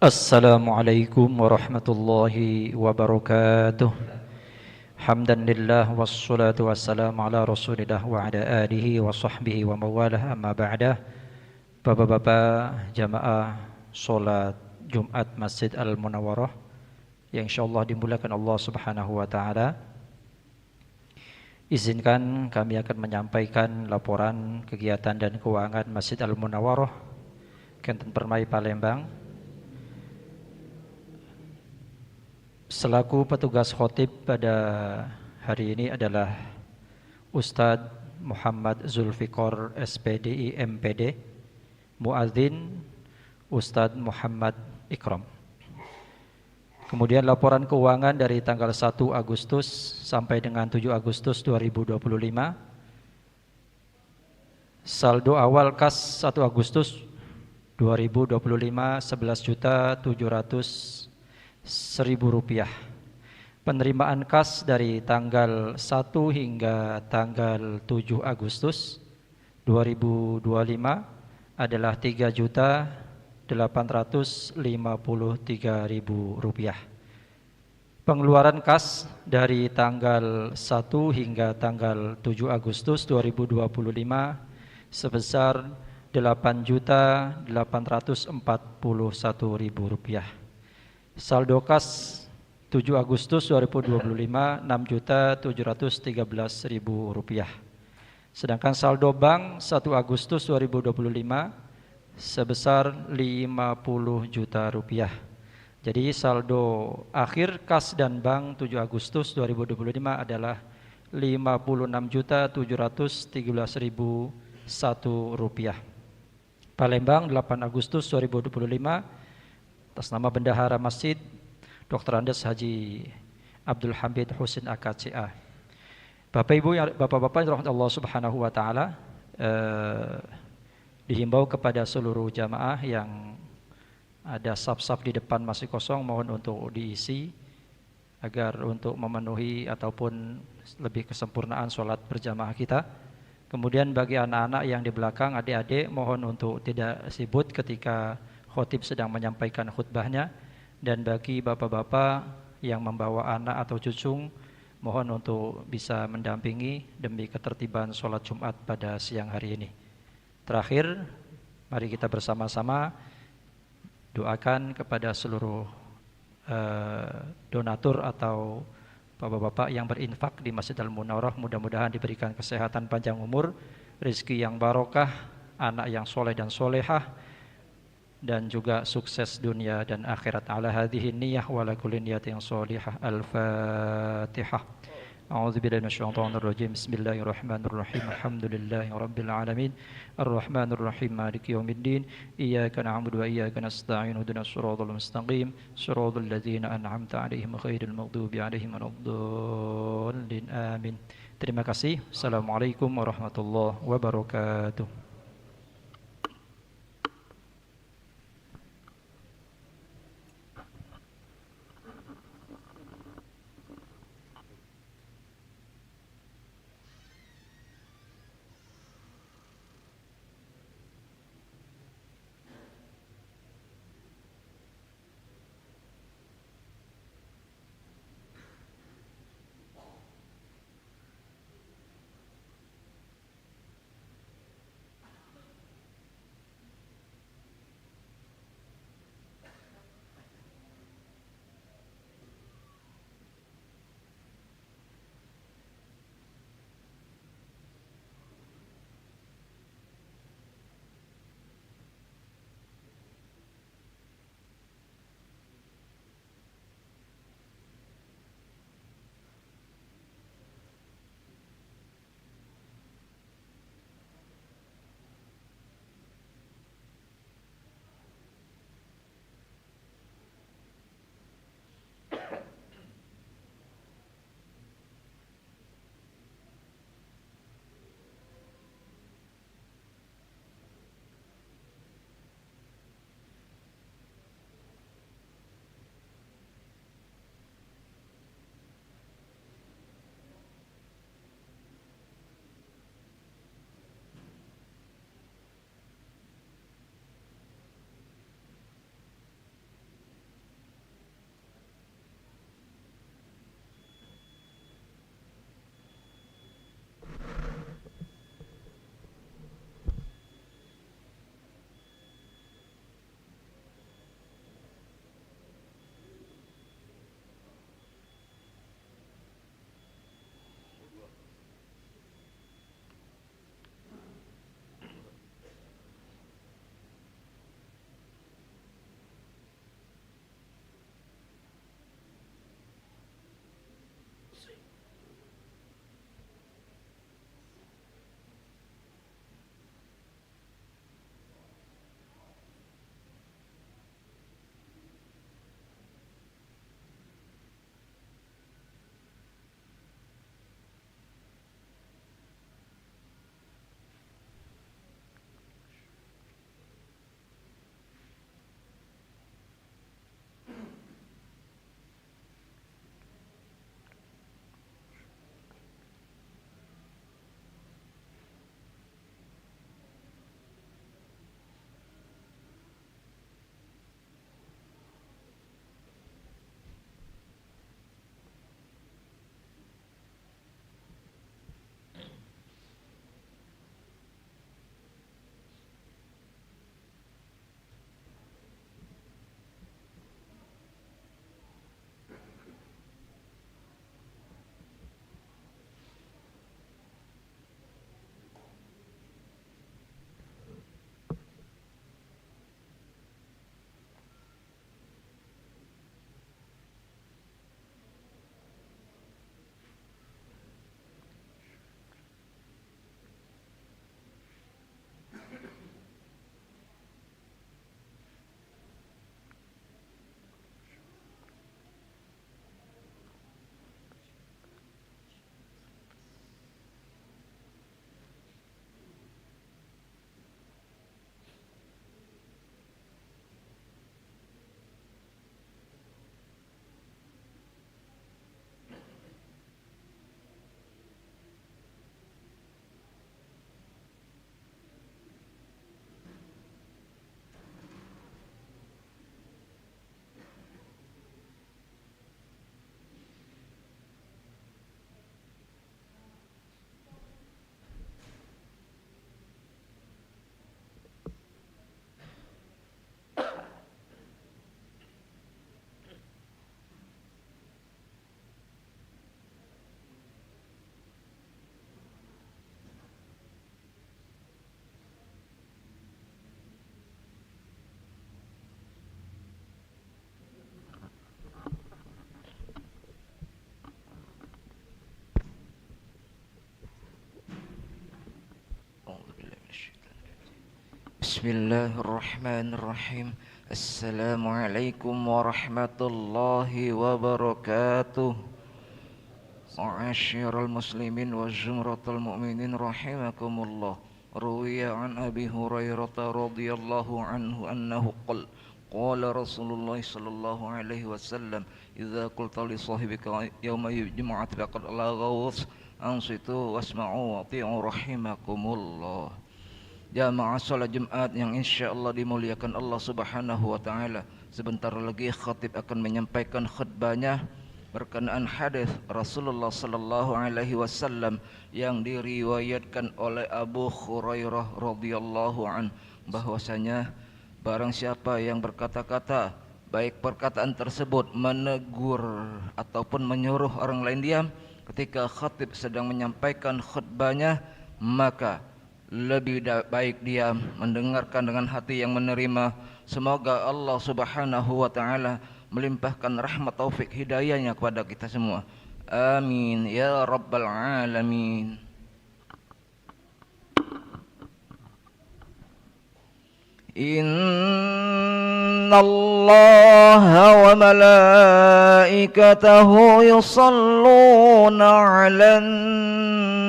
Assalamualaikum warahmatullahi wabarakatuh. Hamdan lillah wassalatu wassalamu ala rasulillah wa ala alihi wa sahbihi wa mawalah amma ba'dah. Bapak-bapak jamaah solat Jumat Masjid Al-Munawwarah yang insyaallah dimulakan Allah subhanahu wa ta'ala, izinkan kami akan menyampaikan laporan kegiatan dan keuangan Masjid Al-Munawwarah Kenten Permai Palembang. Selaku petugas khotib pada hari ini adalah Ustadz Muhammad Zulfikor SPDI MPD, Muadzin Ustadz Muhammad Ikram. Kemudian laporan keuangan dari tanggal 1 Agustus sampai dengan 7 Agustus 2025. Saldo awal kas 1 Agustus 2025 11.700.000 rupiah. Penerimaan kas dari tanggal 1 hingga tanggal 7 Agustus 2025 adalah 3.853.000 rupiah. Pengeluaran kas dari tanggal 1 hingga tanggal 7 Agustus 2025 sebesar 8.841.000 rupiah. Saldo kas 7 Agustus 2025 6.713.000 rupiah. Sedangkan saldo bank 1 Agustus 2025 sebesar 50 juta rupiah. Jadi saldo akhir kas dan bank 7 Agustus 2025 adalah 56.713.001 rupiah. Palembang 8 Agustus 2025 atas nama Bendahara Masjid Dr. Andes Haji Abdul Hamid Husin AKCA. Bapak Ibu, Bapak-bapak yang dirahmati Allah Subhanahu wa taala, dihimbau kepada seluruh jamaah yang ada saf-saf di depan masih kosong, mohon untuk diisi agar untuk memenuhi ataupun lebih kesempurnaan sholat berjamaah kita. Kemudian bagi anak-anak yang di belakang, adik-adik, mohon untuk tidak sibuk ketika khotib sedang menyampaikan khutbahnya, dan bagi bapak-bapak yang membawa anak atau cucu, mohon untuk bisa mendampingi demi ketertiban sholat Jumat pada siang hari ini. Terakhir, mari kita bersama-sama doakan kepada seluruh donatur atau bapak-bapak yang berinfak di Masjid Al-Munawwarah, mudah-mudahan diberikan kesehatan panjang umur, rezeki yang barokah, anak yang soleh dan solehah, dan juga sukses dunia dan akhirat. Ala hadhihi niyyah wa ala kulli niyatin shalihah. Al-Fatihah. A'udzubillahi minasyaitonir rajim. Bismillahirrahmanirrahim. Alhamdulillahi rabbil alamin. Arrahmanir rahim. Maliki yaumiddin. Iyyaka na'budu wa iyyaka nasta'in. Ihdinas shiratal mustaqim. Shiratal ladzina an'amta 'alaihim ghairil maghdubi 'alaihim waladdallin. Amin. Terima kasih. Assalamualaikum warahmatullahi wabarakatuh. Bismillahirrahmanirrahim. Assalamualaikum warahmatullahi wabarakatuh. Ma'asyiral muslimin wa zumratal mu'minin rahimakumullah. Ruwiya an Abi Hurairah radhiyallahu anhu annahu qala Rasulullah sallallahu alaihi wasallam idza qulta li sahibika yawma jumu'ati laqad laghaws ansitu wasma'u wa ati'u rahimakumullah. Jamaah salat Jumat yang insyaallah dimuliakan Allah Subhanahu wa taala. Sebentar lagi khatib akan menyampaikan khutbahnya berkenaan hadis Rasulullah sallallahu alaihi wasallam yang diriwayatkan oleh Abu Hurairah radhiyallahu an, bahwasanya barang siapa yang berkata-kata, baik perkataan tersebut menegur ataupun menyuruh orang lain diam ketika khatib sedang menyampaikan khutbahnya, maka lebih baik dia mendengarkan dengan hati yang menerima. Semoga Allah Subhanahu wa taala melimpahkan rahmat taufik hidayahnya kepada kita semua. Amin ya rabbal alamin. Innallaha wa malaikatahu yusalluna 'alan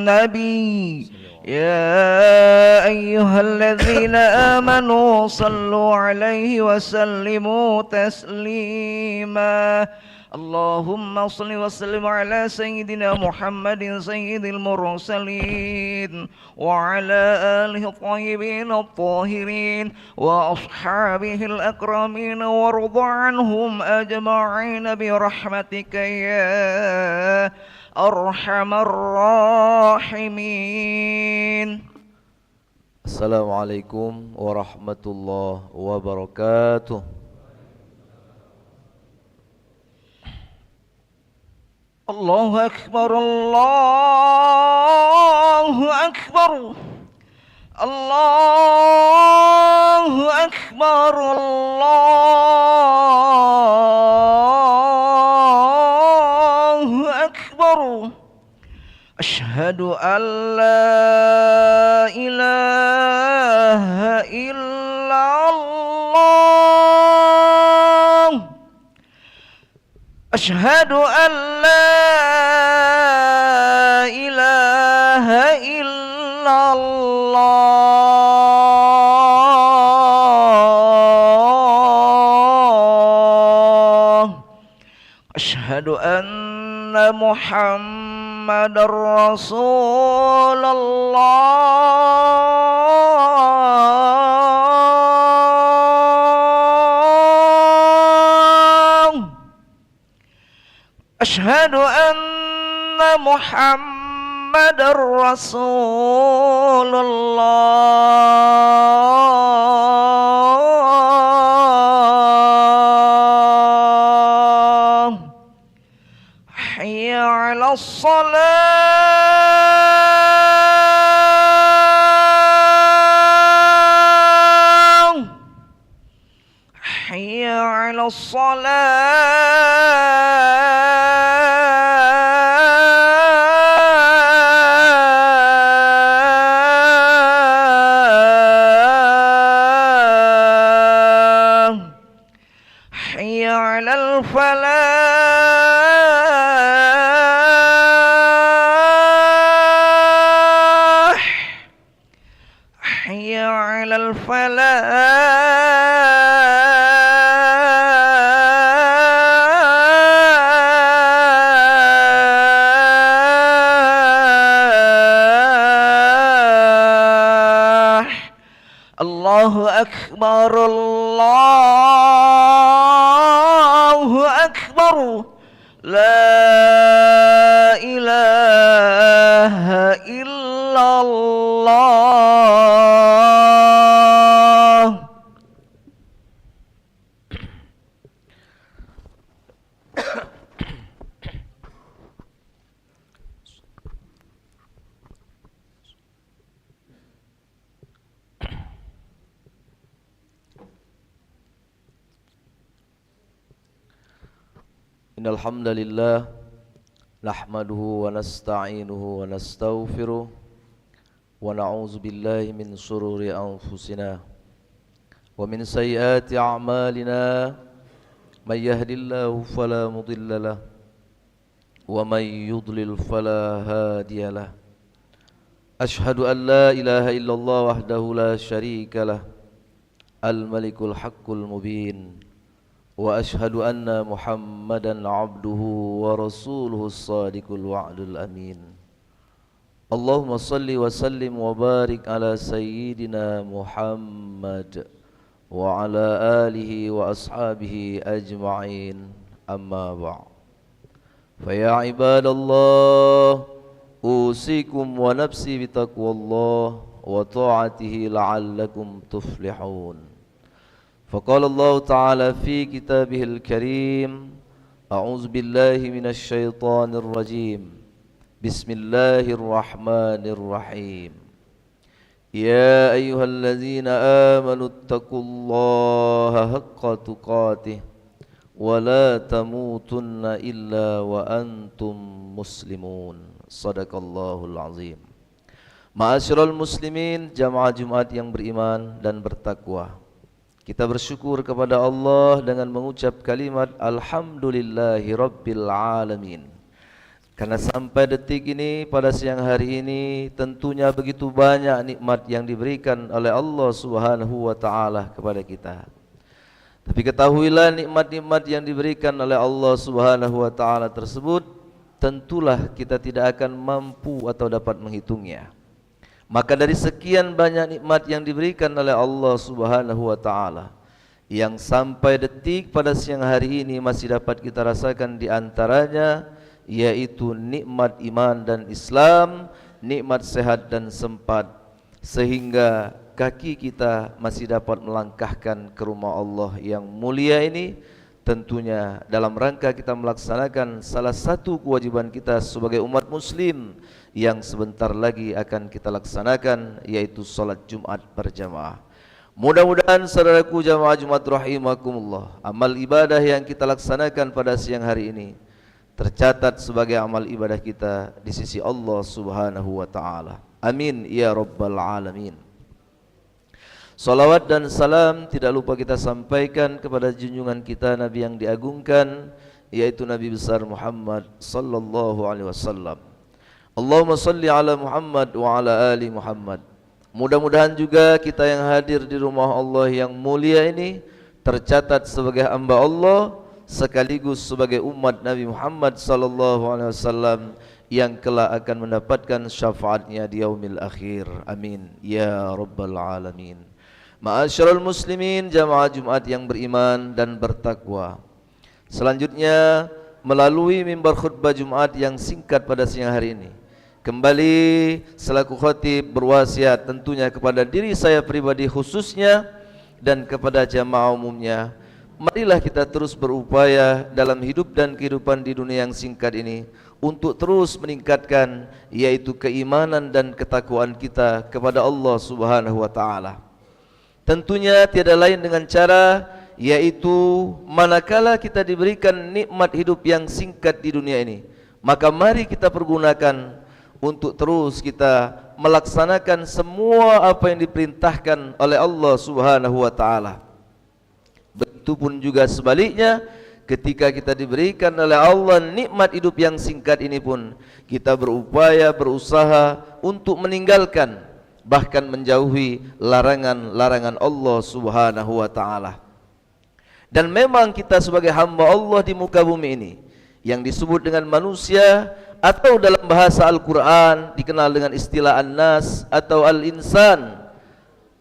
nabi. يا أيها الذين آمنوا صلوا عليه وسلموا تسليما اللهم صل وسلم على سيدنا محمد سيد المرسلين وعلى آله الطيبين الطاهرين وأصحابه الأكرمين وارض عنهم أجمعين برحمتك يا أرحم الراحمين. Assalamualaikum warahmatullahi wabarakatuh. Allahu Akbar, Allahu Akbar, Allahu Akbar, Allahu Akbar. Asyhadu an la ilaha illallah. Asyhadu an la ilaha illallah. Asyhadu anna Muhammadar Rasulullah. Asyhadu anna Muhammadar Rasulullah. Hayya 'alas salah. Hayya 'alas salah. Hayya 'alal falah. Hayya 'alal falah. Allahu Akbar, Allahu Akbar. La ilaha illallah. Innal hamdalillah nahmaduhu wa nasta'inuhu wa nastaghfiruh wa na'udzu billahi min shururi anfusina ومن سيئات أعمالنا من يهد الله فلا مضل له ومن يضلل فلا هادي له أشهد أن لا إله إلا الله وحده لا شريك له الملك الحق المبين وأشهد أن محمدا عبده ورسوله الصادق الوعد الأمين اللهم صل وسلم وبارك على سيدنا محمد وعلى آله وأصحابه أجمعين أما بعد فيا عباد الله أوصيكم ونفسي بتقوى الله وطاعته لعلكم تفلحون فقال الله تعالى في كتابه الكريم أعوذ بالله من الشيطان الرجيم بسم الله الرحمن الرحيم يا أيها الذين آمنوا اتقوا الله حق تقاته ولا تموتن إلا وأنتم مسلمون صدق الله العظيم. Ma'asyiral muslimin, jamaah Jumat yang beriman dan bertakwa, kita bersyukur kepada Allah dengan mengucap kalimat Alhamdulillahi Rabbil Alamin. Karena sampai detik ini, pada siang hari ini, tentunya begitu banyak nikmat yang diberikan oleh Allah Subhanahu wa Ta'ala kepada kita. Tapi ketahuilah nikmat-nikmat yang diberikan oleh Allah Subhanahu wa Ta'ala tersebut, tentulah kita tidak akan mampu atau dapat menghitungnya. Maka dari sekian banyak nikmat yang diberikan oleh Allah Subhanahu wa Ta'ala, yang sampai detik pada siang hari ini masih dapat kita rasakan di antaranya, yaitu nikmat iman dan Islam, nikmat sehat dan sempat, sehingga kaki kita masih dapat melangkahkan ke rumah Allah yang mulia ini. Tentunya dalam rangka kita melaksanakan salah satu kewajiban kita sebagai umat muslim yang sebentar lagi akan kita laksanakan, yaitu salat Jumat berjamaah. Mudah-mudahan saudaraku jamaah Jumat rahimakumullah, amal ibadah yang kita laksanakan pada siang hari ini tercatat sebagai amal ibadah kita di sisi Allah Subhanahu wa Ta'ala. Amin ya rabbal alamin. Salawat dan salam tidak lupa kita sampaikan kepada junjungan kita, Nabi yang diagungkan, yaitu Nabi besar Muhammad sallallahu alaihi wasallam. Allahumma salli ala Muhammad wa ala ali Muhammad. Mudah-mudahan juga kita yang hadir di rumah Allah yang mulia ini tercatat sebagai hamba Allah sekaligus sebagai umat Nabi Muhammad sallallahu alaihi wasallam yang kelak akan mendapatkan syafaatnya di yaumil akhir. Amin ya rabbal alamin. Ma'asyiral muslimin, jamaah Jumat yang beriman dan bertakwa, selanjutnya melalui mimbar khutbah Jumat yang singkat pada siang hari ini, kembali selaku khatib berwasiat tentunya kepada diri saya pribadi khususnya dan kepada jamaah umumnya, marilah kita terus berupaya dalam hidup dan kehidupan di dunia yang singkat ini untuk terus meningkatkan, yaitu keimanan dan ketakwaan kita kepada Allah Subhanahu wa Ta'ala. Tentunya tiada lain dengan cara, yaitu manakala kita diberikan nikmat hidup yang singkat di dunia ini, maka mari kita pergunakan untuk terus kita melaksanakan semua apa yang diperintahkan oleh Allah Subhanahu wa Ta'ala. Begitupun juga sebaliknya, ketika kita diberikan oleh Allah nikmat hidup yang singkat ini pun, kita berupaya, berusaha untuk meninggalkan, bahkan menjauhi larangan-larangan Allah Subhanahu wa Ta'ala. Dan memang kita sebagai hamba Allah di muka bumi ini, yang disebut dengan manusia, atau dalam bahasa Al-Quran dikenal dengan istilah An-Nas atau Al-Insan,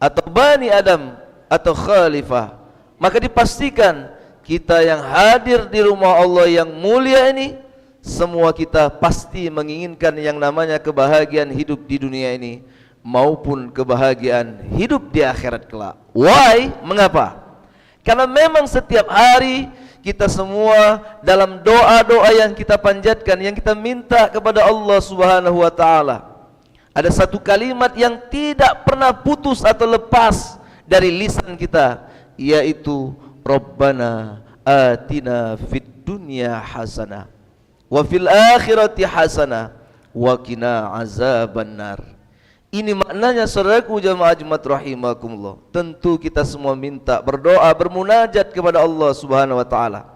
atau Bani Adam, atau Khalifah, maka dipastikan kita yang hadir di rumah Allah yang mulia ini, semua kita pasti menginginkan yang namanya kebahagiaan hidup di dunia ini maupun kebahagiaan hidup di akhirat kelak. Why? Mengapa? Karena memang setiap hari kita semua dalam doa-doa yang kita panjatkan, yang kita minta kepada Allah Subhanahu wa Ta'ala, ada satu kalimat yang tidak pernah putus atau lepas dari lisan kita, yaitu Rabbana atina fid dunya hasanah wa fil akhirati hasanah wa qina azabannar. Ini maknanya saudaraku jamaah Jumat rahimakumullah. Tentu kita semua minta berdoa, bermunajat kepada Allah Subhanahu wa taala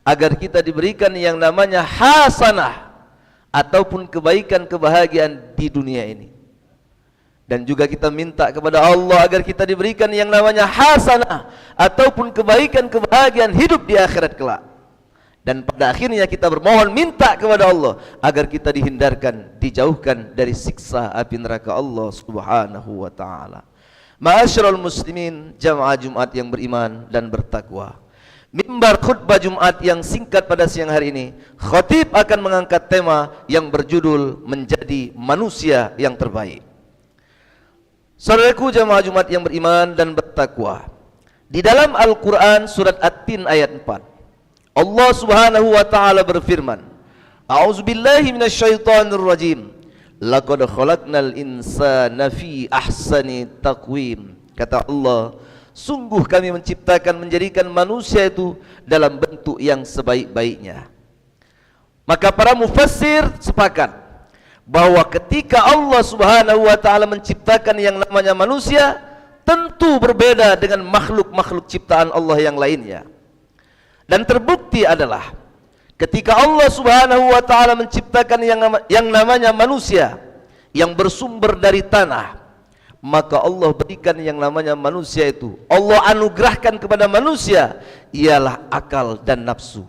agar kita diberikan yang namanya hasanah ataupun kebaikan kebahagiaan di dunia ini. Dan juga kita minta kepada Allah agar kita diberikan yang namanya hasanah ataupun kebaikan kebahagiaan hidup di akhirat kelak. Dan pada akhirnya kita bermohon minta kepada Allah agar kita dihindarkan, dijauhkan dari siksa api neraka Allah Subhanahu wa taala. Ma'asyiral muslimin, jamaah Jumat yang beriman dan bertakwa. Mimbar khutbah Jumat yang singkat pada siang hari ini, khatib akan mengangkat tema yang berjudul menjadi manusia yang terbaik. Saudaraku jamaah Jumat yang beriman dan bertakwa, di dalam Al-Quran surat At-Tin ayat 4, Allah Subhanahu wa taala berfirman, A'udzubillahi minasyaitonir rajim. Laqad khalaqnal insana fi ahsani taqwim. Kata Allah, sungguh kami menciptakan, menjadikan manusia itu dalam bentuk yang sebaik-baiknya. Maka para mufassir sepakat bahwa ketika Allah Subhanahu wa taala menciptakan yang namanya manusia, tentu berbeda dengan makhluk-makhluk ciptaan Allah yang lainnya. Dan terbukti adalah ketika Allah Subhanahu wa taala menciptakan yang namanya manusia yang bersumber dari tanah, maka Allah berikan yang namanya manusia itu, Allah anugerahkan kepada manusia ialah akal dan nafsu.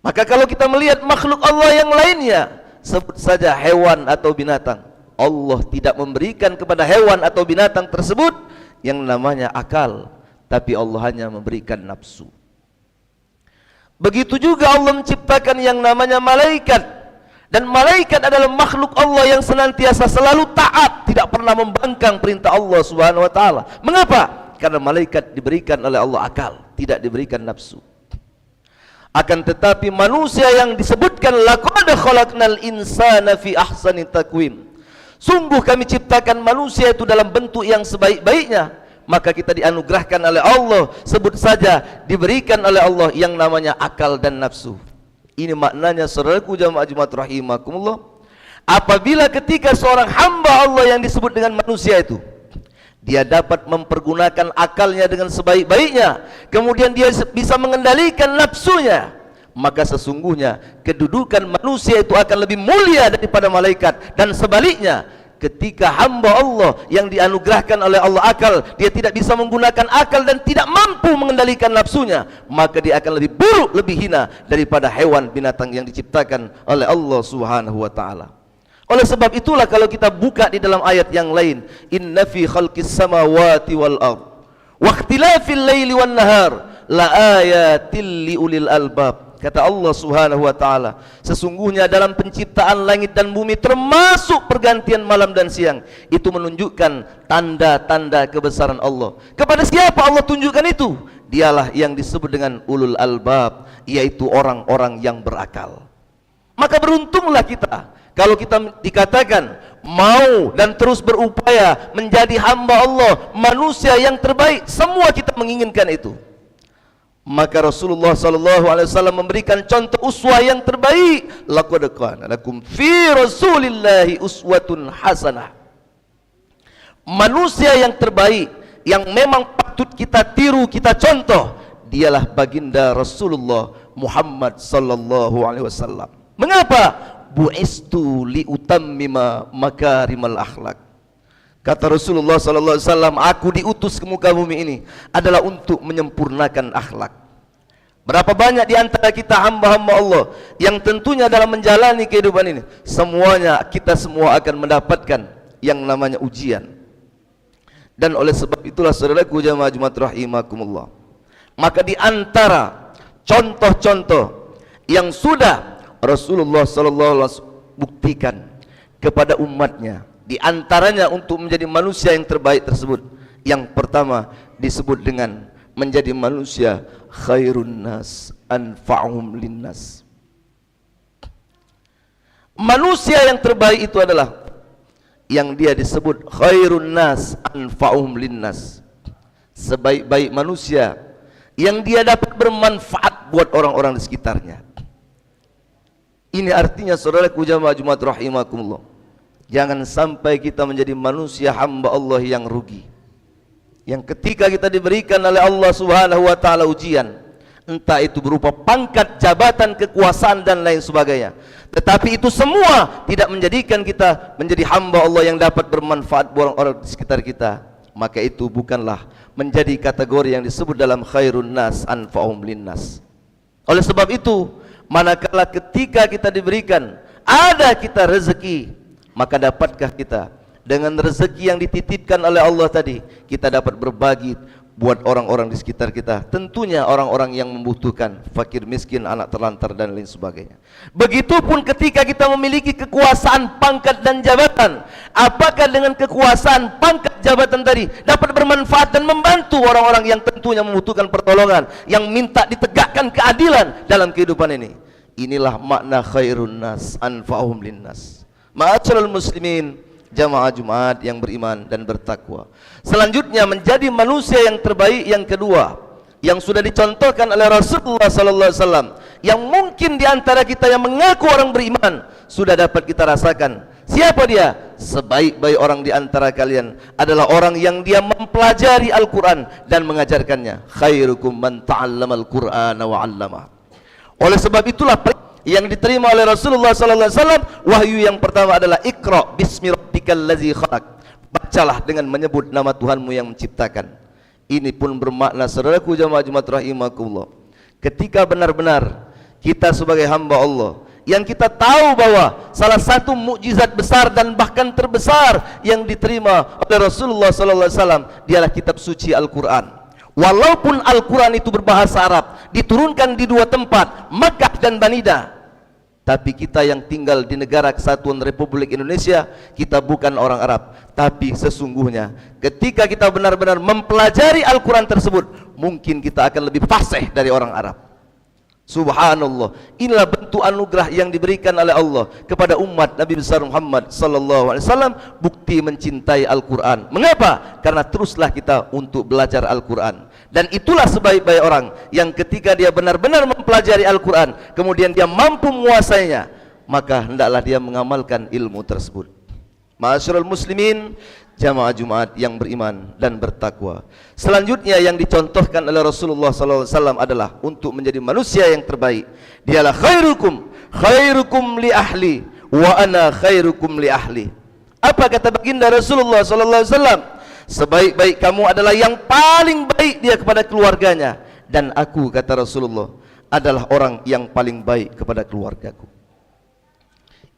Maka kalau kita melihat makhluk Allah yang lainnya, sebut saja hewan atau binatang, Allah tidak memberikan kepada hewan atau binatang tersebut yang namanya akal, tapi Allah hanya memberikan nafsu. Begitu juga Allah menciptakan yang namanya malaikat, dan malaikat adalah makhluk Allah yang senantiasa selalu taat, tidak pernah membangkang perintah Allah Subhanahu wa taala. Mengapa? Karena malaikat diberikan oleh Allah akal, tidak diberikan nafsu. Akan tetapi manusia yang disebutkan laqad khalaqnal insana fi ahsani taqwim, sungguh kami ciptakan manusia itu dalam bentuk yang sebaik-baiknya, maka kita dianugerahkan oleh Allah, sebut saja diberikan oleh Allah yang namanya akal dan nafsu. Ini maknanya saudaraku jamaah Jumat rahimakumullah, apabila ketika seorang hamba Allah yang disebut dengan manusia itu, dia dapat mempergunakan akalnya dengan sebaik-baiknya, kemudian dia bisa mengendalikan nafsunya, maka sesungguhnya kedudukan manusia itu akan lebih mulia daripada malaikat. Dan sebaliknya, ketika hamba Allah yang dianugerahkan oleh Allah akal, dia tidak bisa menggunakan akal dan tidak mampu mengendalikan nafsunya, maka dia akan lebih buruk, lebih hina daripada hewan binatang yang diciptakan oleh Allah Subhanahu wa taala. Oleh sebab itulah kalau kita buka di dalam ayat yang lain, inna fi khalqis samawati wal ard wa ikhtilafil laili wan nahar la ayatil liulil albab. Kata Allah Subhanahu wa taala, sesungguhnya dalam penciptaan langit dan bumi termasuk pergantian malam dan siang, itu menunjukkan tanda-tanda kebesaran Allah. Kepada siapa Allah tunjukkan itu? Dialah yang disebut dengan ulul albab, yaitu orang-orang yang berakal. Maka beruntunglah kita kalau kita dikatakan mau dan terus berupaya menjadi hamba Allah, manusia yang terbaik. Semua kita menginginkan itu. Maka Rasulullah sallallahu alaihi wasallam memberikan contoh uswah yang terbaik. Laqad kana lakum fi Rasulillahi uswatun hasanah. Manusia yang terbaik yang memang patut kita tiru, kita contoh, dialah baginda Rasulullah Muhammad sallallahu alaihi wasallam. Mengapa? Bu'istu liutammima makarimal akhlak. Kata Rasulullah sallallahu alaihi wasallam, aku diutus ke muka bumi ini adalah untuk menyempurnakan akhlak. Berapa banyak di antara kita hamba-hamba Allah yang tentunya dalam menjalani kehidupan ini, semuanya kita semua akan mendapatkan yang namanya ujian. Dan oleh sebab itulah saudaraku jamaah Jumat rahimakumullah, maka di antara contoh-contoh yang sudah Rasulullah sallallahu alaihi wasallam buktikan kepada umatnya, di antaranya untuk menjadi manusia yang terbaik tersebut, yang pertama disebut dengan menjadi manusia khairun nas anfa'uhum linnas. Manusia yang terbaik itu adalah yang dia disebut khairun nas anfa'uhum linnas, sebaik-baik manusia yang dia dapat bermanfaat buat orang-orang di sekitarnya. Ini artinya saudaraku jamaah Jumat rahimakumullah, Jangan sampai kita menjadi manusia hamba Allah yang rugi, yang ketika kita diberikan oleh Allah Subhanahu wa taala ujian, entah itu berupa pangkat, jabatan, kekuasaan dan lain sebagainya, tetapi itu semua tidak menjadikan kita menjadi hamba Allah yang dapat bermanfaat buat orang di sekitar kita, maka itu bukanlah menjadi kategori yang disebut dalam khairun nas anfa'uhum linnas. Oleh sebab itu, manakala ketika kita diberikan, ada kita rezeki, maka dapatkah kita dengan rezeki yang dititipkan oleh Allah tadi, kita dapat berbagi buat orang-orang di sekitar kita, tentunya orang-orang yang membutuhkan, fakir miskin, anak terlantar dan lain sebagainya. Begitupun ketika kita memiliki kekuasaan, pangkat dan jabatan, apakah dengan kekuasaan, pangkat, jabatan tadi dapat bermanfaat dan membantu orang-orang yang tentunya membutuhkan pertolongan, yang minta ditegakkan keadilan dalam kehidupan ini? Inilah makna khairun nas anfa'uhum linnas. Ma'asyiral muslimin, jamaah Jumat yang beriman dan bertakwa. Selanjutnya menjadi manusia yang terbaik yang kedua, yang sudah dicontohkan oleh Rasulullah sallallahu alaihi wasallam, yang mungkin di antara kita yang mengaku orang beriman sudah dapat kita rasakan. Siapa dia? Sebaik-baik orang di antara kalian adalah orang yang dia mempelajari Al-Quran dan mengajarkannya. Khairukum man ta'allamal Qur'ana wa 'allamah. Oleh sebab itulah yang diterima oleh Rasulullah sallallahu alaihi wasallam, wahyu yang pertama adalah Iqra bismi rabbikal ladzi khalaq. Bacalah dengan menyebut nama Tuhanmu yang menciptakan. Ini pun bermakna, saudaraku jamaah Jumat rahimakumullah, ketika benar-benar kita sebagai hamba Allah yang kita tahu bahwa salah satu mukjizat besar dan bahkan terbesar yang diterima oleh Rasulullah sallallahu alaihi wasallam dialah kitab suci Al-Qur'an. Walaupun Al-Quran itu berbahasa Arab, diturunkan di dua tempat, Makkah dan Banidah, tapi kita yang tinggal di negara Kesatuan Republik Indonesia, kita bukan orang Arab. Tapi sesungguhnya ketika kita benar-benar mempelajari Al-Quran tersebut, mungkin kita akan lebih fasih dari orang Arab. Subhanallah, inilah bentuk anugerah yang diberikan oleh Allah kepada umat Nabi besar Muhammad sallallahu alaihi wasallam, bukti mencintai Al-Quran. Mengapa? Karena teruslah kita untuk belajar Al-Quran. Dan itulah sebaik-baik orang yang ketika dia benar-benar mempelajari Al-Quran, kemudian dia mampu menguasainya, maka hendaklah dia mengamalkan ilmu tersebut. Ma'asyiral muslimin, jamaah Jumat yang beriman dan bertakwa. Selanjutnya yang dicontohkan oleh Rasulullah SAW adalah untuk menjadi manusia yang terbaik. Dialah khairukum li ahli wa ana khairukum li ahli. Apa kata baginda Rasulullah SAW? Sebaik-baik kamu adalah yang paling baik dia kepada keluarganya, dan aku, kata Rasulullah, adalah orang yang paling baik kepada keluargaku.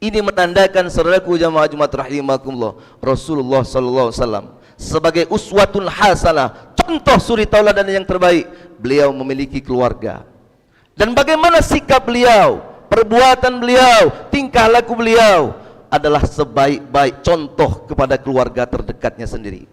Ini menandakan, saudaraku jamaah Jumat rahimakumullah, Rasulullah sallallahu alaihi wasallam sebagai uswatun hasanah, contoh suri tauladan yang terbaik. Beliau memiliki keluarga, dan bagaimana sikap beliau, perbuatan beliau, tingkah laku beliau adalah sebaik-baik contoh kepada keluarga terdekatnya sendiri.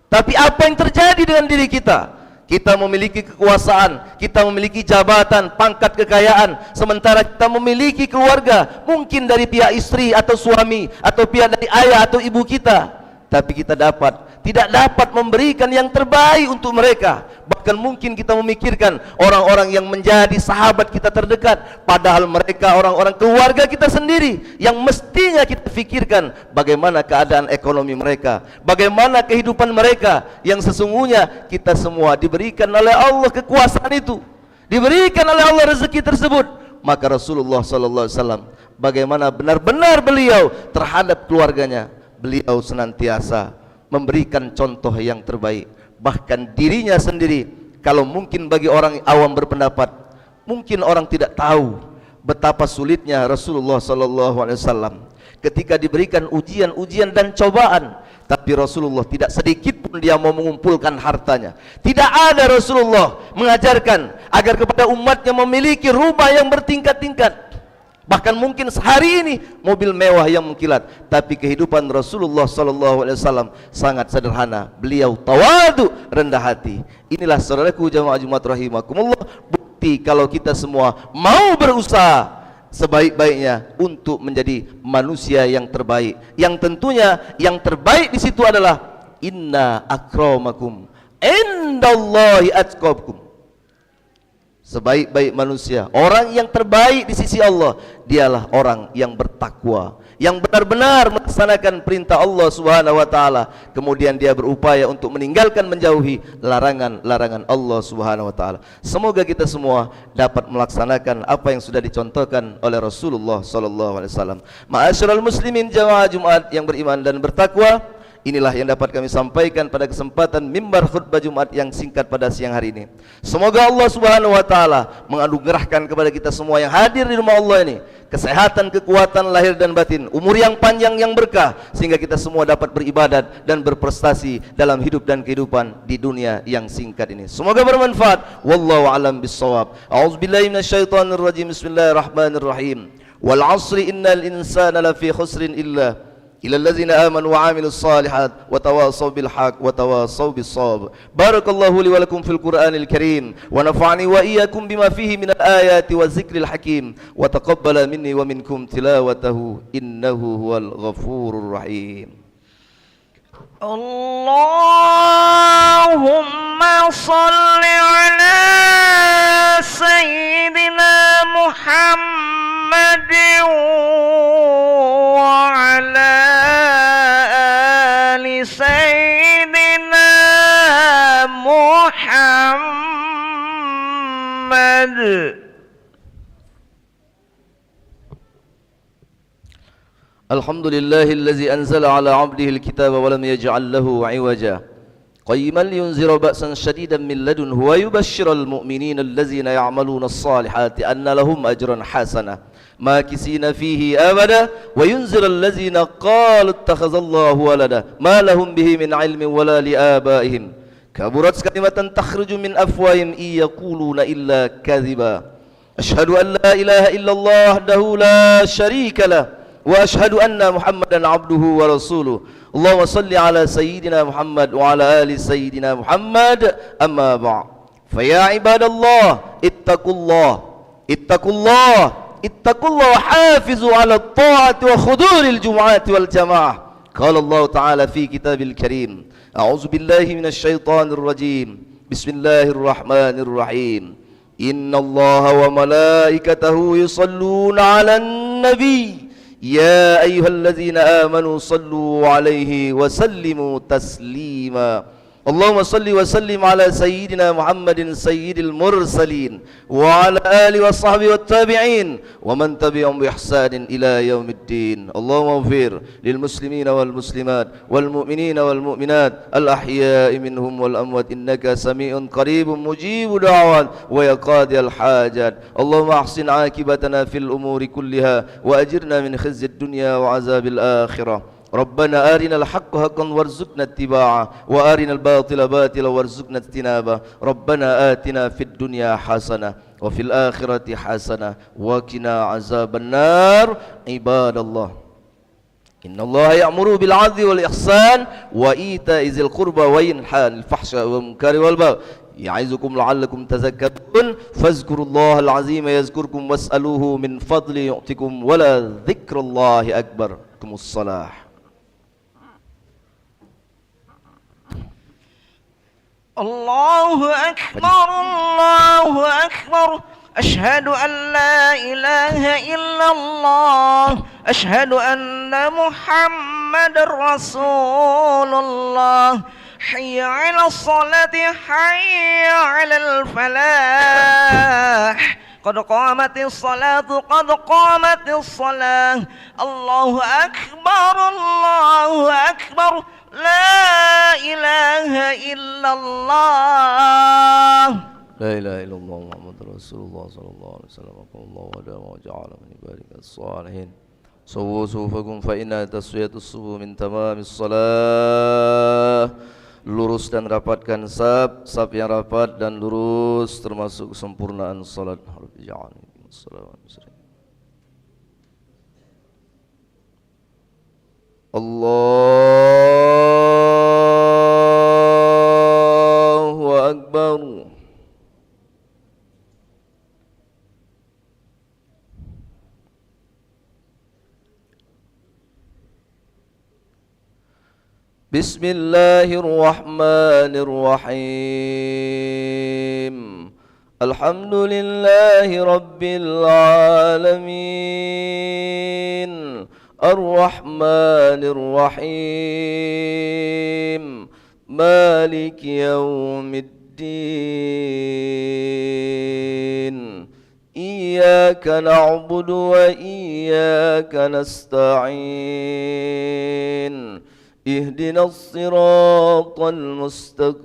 Tapi apa yang terjadi dengan diri kita? Kita memiliki kekuasaan, kita memiliki jabatan, pangkat, kekayaan, sementara kita memiliki keluarga, mungkin dari pihak istri atau suami, atau pihak dari ayah atau ibu kita, tapi kita tidak dapat memberikan yang terbaik untuk mereka. Bahkan mungkin kita memikirkan orang-orang yang menjadi sahabat kita terdekat, padahal mereka orang-orang keluarga kita sendiri, yang mestinya kita fikirkan bagaimana keadaan ekonomi mereka, bagaimana kehidupan mereka, yang sesungguhnya kita semua diberikan oleh Allah kekuasaan itu, diberikan oleh Allah rezeki tersebut. Maka Rasulullah SAW, bagaimana benar-benar beliau terhadap keluarganya, beliau senantiasa memberikan contoh yang terbaik. Bahkan dirinya sendiri, kalau mungkin bagi orang awam berpendapat, mungkin orang tidak tahu betapa sulitnya Rasulullah SAW ketika diberikan ujian-ujian dan cobaan. Tapi Rasulullah tidak sedikit pun dia mau mengumpulkan hartanya. Tidak ada Rasulullah mengajarkan agar kepada umatnya memiliki rumah yang bertingkat-tingkat, bahkan mungkin sehari ini mobil mewah yang mengkilat. Tapi kehidupan Rasulullah SAW sangat sederhana. Beliau tawadu, rendah hati. Inilah saudaraku jamaah Jumat rahimakumullah, bukti kalau kita semua mau berusaha sebaik-baiknya untuk menjadi manusia yang terbaik. Yang tentunya yang terbaik di situ adalah inna akramakum indallahi atqakum. sebaik-baik manusia, orang yang terbaik di sisi Allah, dialah orang yang bertakwa, yang benar-benar melaksanakan perintah Allah Subhanahu wa taala, kemudian dia berupaya untuk meninggalkan, menjauhi larangan-larangan Allah Subhanahu wa taala. Semoga kita semua dapat melaksanakan apa yang sudah dicontohkan oleh Rasulullah sallallahu alaihi wasallam. Ma'asyiral muslimin jamaah Jumat yang beriman dan bertakwa, inilah yang dapat kami sampaikan pada kesempatan mimbar khutbah Jumat yang singkat pada siang hari ini. Semoga Allah Subhanahu wa taala menganugerahkan kepada kita semua yang hadir di rumah Allah ini kesehatan, kekuatan lahir dan batin, umur yang panjang yang berkah, sehingga kita semua dapat beribadat dan berprestasi dalam hidup dan kehidupan di dunia yang singkat ini. Semoga bermanfaat. Wallahu a'lam bissawab. A'udzubillahi minasyaitonir rajim. Bismillahirrahmanirrahim. Wal 'asri innal insana lafi khusrin illa الذين آمنوا وعملوا الصالحات وتواصوا بالحق وتواصوا بالصبر. بارك الله لي ولكم في القرآن الكريم ونفعني وإياكم بما فيه من الآيات والذكر الحكيم وتقبل مني ومنكم تلاوته إنه هو الغفور الرحيم. اللهم صل على سيدنا محمد وعلى آل سيدنا محمد. الحمد لله الذي أنزل على عبده الكتاب ولم يجعل له عوجا قيما لينذر بأسا شديدا من لدنه ويبشر المؤمنين الذين يعملون الصالحات أن لهم أجرا حسنا ماكثين فيه أبدا وينذر الذين قالوا اتخذ الله ولدا ما لهم به من علم ولا لآبائهم كبرت كلمة تخرج من أفواههم إن يقولون إلا كذبا أشهد أن لا إله إلا الله وحده لا شريك له وأشهد أن محمدا عبده ورسوله. اللهم صل على سيدنا محمد وعلى آل سيدنا محمد. أما بعد فيا عباد الله اتقوا الله اتقوا الله اتقوا الله وحافظوا على الطاعة وحضور الجمعات والجماعة. قال الله تعالى في كتاب الكريم أعوذ بالله من الشيطان الرجيم بسم الله الرحمن الرحيم إن الله وملائكته يصلون على النبي يا أيها الذين آمنوا صلوا عليه وسلموا تسليما. اللهم صل وسلم على سيدنا محمد سيد المرسلين وعلى آله وصحبه والتابعين ومن تبعهم بإحسان إلى يوم الدين. اللهم اغفر للمسلمين والمسلمات والمؤمنين والمؤمنات الأحياء منهم والأموات إنك سميع قريب مجيب دعوات ويقاضي الحاجات. اللهم أحسن عاقبتنا في الأمور كلها وأجرنا من خزي الدنيا وعذاب الآخرة. ربنا آرنا الحق حقا وارزقنا اتباعه وآرنا الباطل باطلا وارزقنا اجتنابه. ربنا آتنا في الدنيا حسنة وفي الآخرة حسنة وقنا عذاب النار. عباد الله إن الله يأمر بالعدل والإحسان وإيتاء ذي القربى وينهى عن الفحشاء والمنكر والبغي يعظكم لعلكم تذكرون. فاذكروا الله العظيم يذكركم واسألوه من فضل يعطكم ولا ذكر الله أكبر. الصلاة. الله أكبر الله أكبر أشهد أن لا إله إلا الله أشهد أن محمد رسول الله. حي على الصلاة حي على الفلاح قد قامت الصلاة قد قامت الصلاة. الله أكبر الله أكبر لا إله إلا الله. لا إله إلا الله محمد رسول الله صلى الله عليه وسلم. الله ودام وجعل من عبادك الصالحين. صووا صفوفكم فإن تسوية الصفوف من تمام الصلاة. Lurus dan rapatkan saf yang rapat dan lurus termasuk kesempurnaan salat. Allahu Akbar. Bismillahirrahmanirrahim. الحمد لله رب العالمين الرحمن الرحيم مالك يوم الدين إياك نعبد وإياك نستعين اهدنا الصراط المستقيم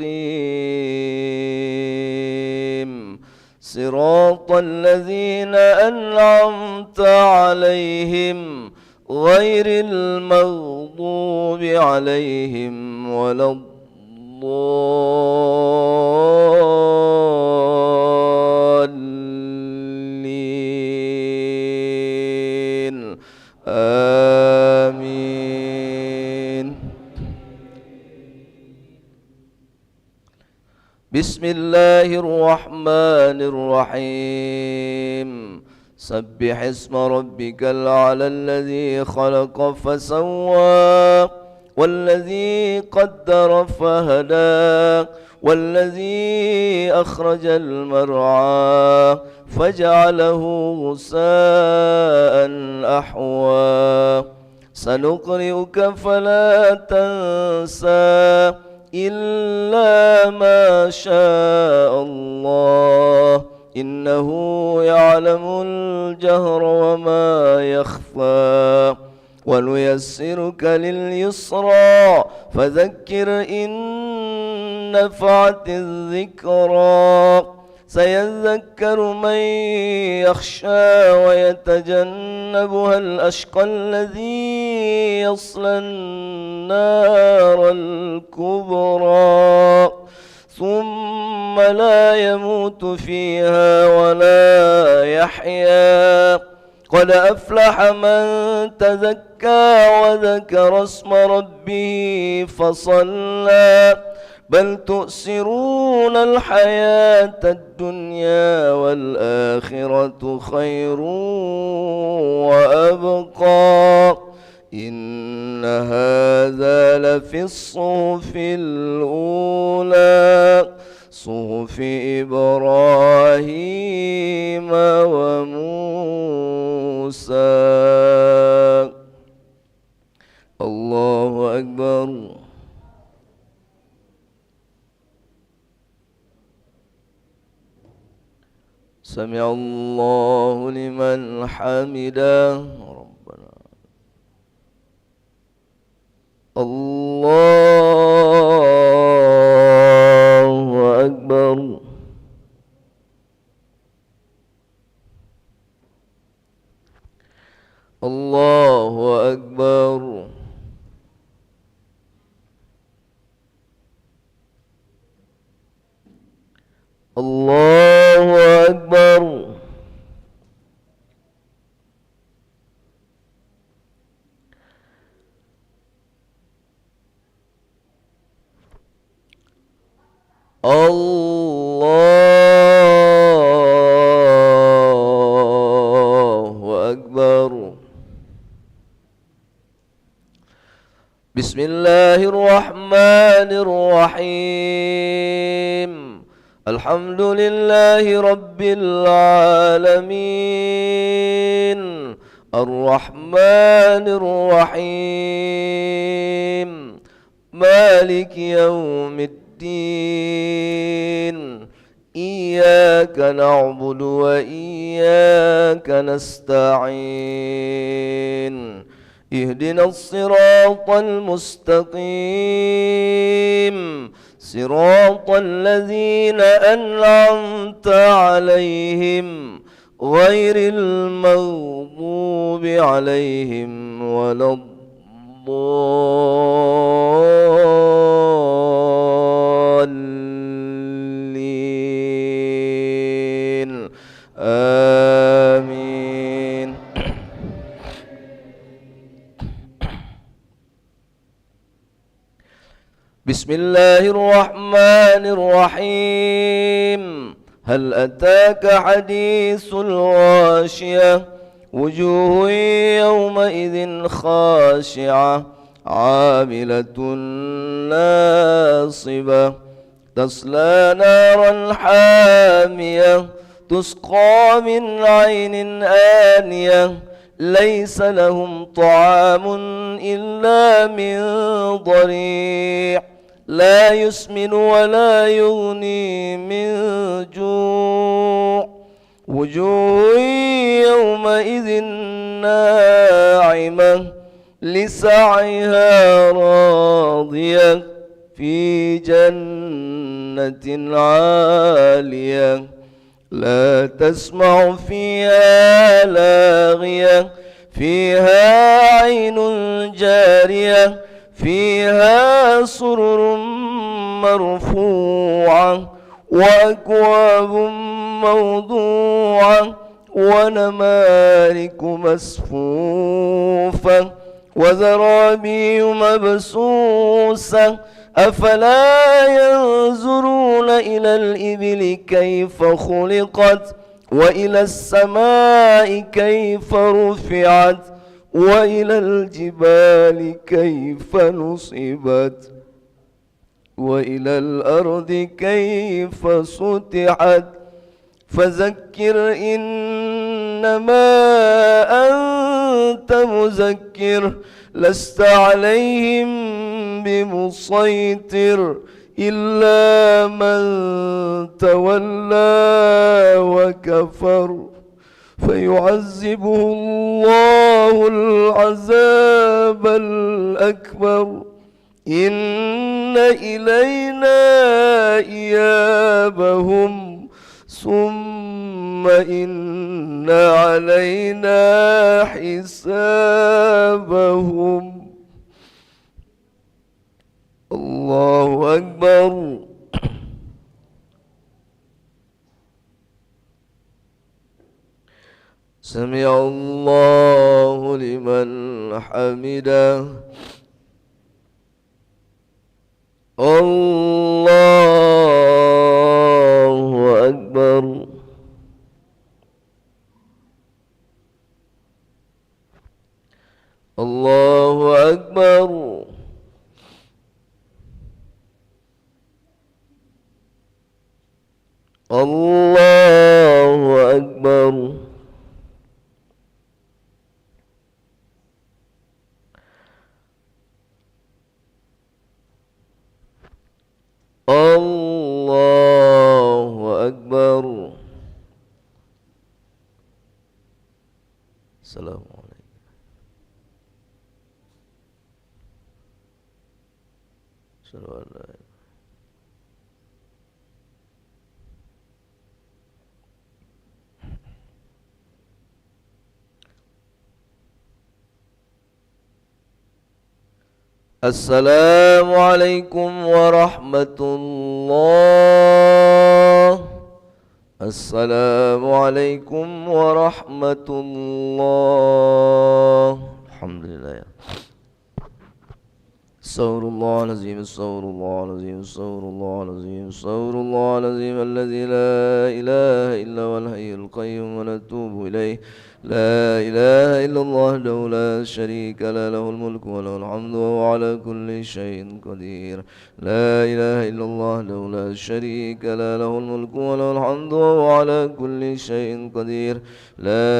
صراط الذين أنعمت عليهم غير المغضوب عليهم ولا الضالين آمين. بسم الله الرحمن الرحيم سبح اسم ربك الأعلى الذي خلق فسوى والذي قدر فهدى والذي أخرج المرعى فجعله غثاء أحوى سنقرئك فلا تنسى إلا ما شاء الله إنه يعلم الجهر وما يخفى ونيسرك لليسرى فذكر إن نفعت الذكرى سيذكر من يخشى ويتجنبها الأشقى الذي يصلى النار الكبرى ثم لا يموت فيها ولا يحيا قد أفلح من تزكى وذكر اسم ربه فصلى بل تؤثرون الحياة الدنيا والآخرة خير وأبقى إن هذا لفي الصحف الأولى صحف إبراهيم وموسى. الله أكبر. سمع الله لمن حمده ربنا. الله أكبر. الله أكبر. الله أكبر. الله أكبر. بسم الله الرحمن الرحيم الحمد لله رب العالمين الرحمن الرحيم مالك يوم الدين إياك نعبد وإياك نستعين اهدنا الصراط المستقيم صراط الذين أنعمت عليهم غير المغضوب عليهم ولا الضالين آمين. بسم الله الرحمن الرحيم هل أتاك حديث الغاشية وجوه يومئذ خاشعة عاملة ناصبة تصلى نارا حامية تسقى من عين آنية ليس لهم طعام إلا من ضريع لا يسمن ولا يغني من جوع وجوه يومئذ ناعمة لسعيها راضية في جنة عالية لا تسمع فيها لاغية فيها عين جارية فيها سرر مرفوعة وأكواب موضوعة ونمارك مصفوفة وزرابي مبسوسة أفلا ينظرون إلى الإبل كيف خلقت وإلى السماء كيف رفعت وإلى الجبال كيف نصبت وإلى الأرض كيف سطحت فذكر إنما أنت مذكر لست عليهم بمسيطر إلا من تولى وكفر فيعذبه الله العذاب الأكبر إن إلينا إيابهم ثم إن علينا حسابهم. الله أكبر. سمع الله لمن حمده. الله أكبر. الله أكبر. الله أكبر. الله أكبر. السلام عليكم. أشهد أن لا إله. السلام عليكم ورحمة الله. السلام عليكم ورحمة الله. الحمد لله. استغفر الله العظيم. استغفر الله العظيم. استغفر الله العظيم. استغفر الله العظيم الذي لا إله إلا هو الحي القيوم ونتوب إليه. لا إله إلا الله وحده لا شريك له له الملك وله الحمد وهو على كل شيء قدير. لا إله إلا الله وحده لا شريك له له الملك وله الحمد وهو على كل شيء قدير. لا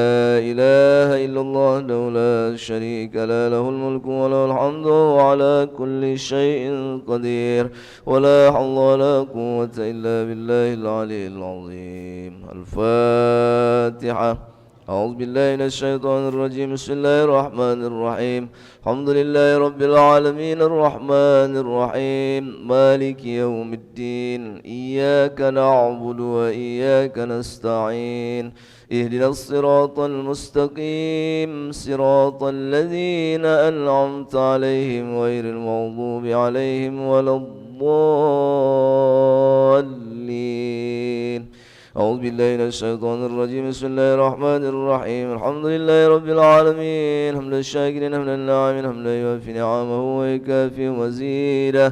إله إلا الله وحده لا شريك له له الملك وله الحمد وهو على كل شيء قدير. ولا حول ولا قوة إلا بالله العلي العظيم. الفاتحة. أعوذ بالله من الشيطان الرجيم. بسم الله الرحمن الرحيم. الحمد لله رب العالمين الرحمن الرحيم مالك يوم الدين. إياك نعبد وإياك نستعين. اهدنا الصراط المستقيم صراط الذين أنعمت عليهم غير المغضوب عليهم ولا الضالين. أعوذ بالله من الشيطان الرجيم بسم الله الرحمن الرحيم الحمد لله رب العالمين حمد الشاكرين حمد الناعمين حمد يوفي نعمه ويكافئ مزيده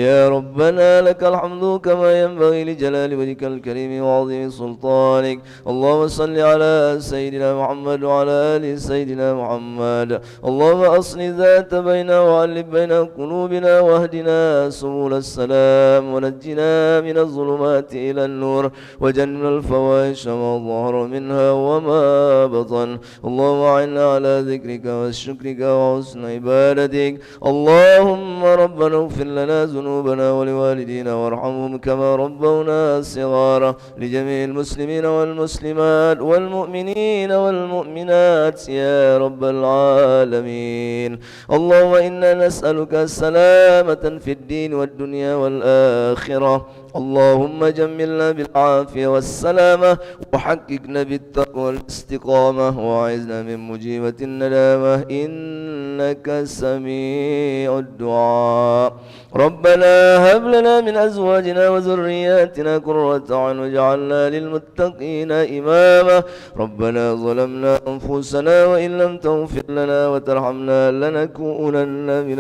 يا ربنا لك الحمد كما ينبغي لجلال وجهك الكريم وعظيم سلطانك اللهم صل على سيدنا محمد وعلى آل سيدنا محمد اللهم أصل ذات بيننا وألف بين قلوبنا واهدنا سبل السلام ونجنا من الظلمات إلى النور وجنبنا الفواحش ما ظهر منها وما بطن اللهم أعنا على ذكرك وشكرك وحسن عبادتك اللهم ربنا اغفر لنا ذنوبنا ولوالدينا وارحمهم كما ربونا صغارا لجميع المسلمين والمسلمات والمؤمنين والمؤمنات يا رب العالمين اللهم إنا نسألك السلامة في الدين والدنيا والآخرة اللهم جملنا بالعافية والسلامة وحققنا بالتقوى والاستقامة وأعذنا من مجيبة الندامة إنك سميع الدعاء ربنا هب لنا من أزواجنا وذرياتنا قرة أعين واجعلنا للمتقين إماما ربنا ظلمنا أنفسنا وإن لم تغفر لنا وترحمنا لنكونن من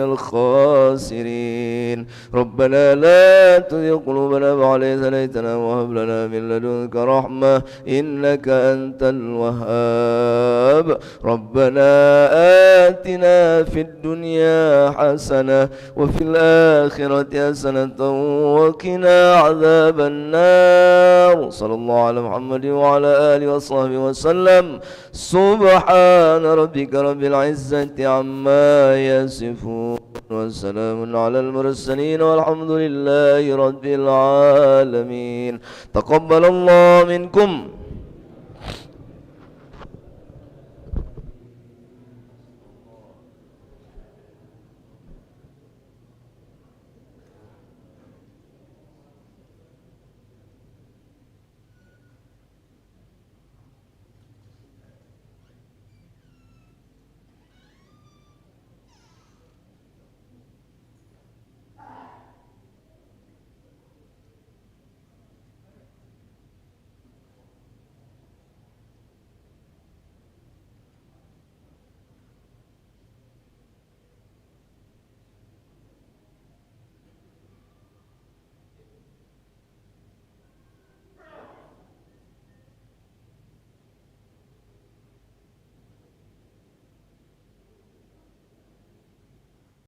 الخاسرين ربنا لا تزغ قلوبنا بعد إذ هديتنا وهب لنا من لدنك رحمة إنك أنت الوهاب ربنا آتنا في الدنيا حسنة وفي الآخرة حسنة وقنا عذاب النار صلى الله على محمد وعلى آله وصحبه وسلم سبحان ربك رب العزة عما يصفون وسلام على المرسلين والحمد لله رب العالمين تقبل الله منكم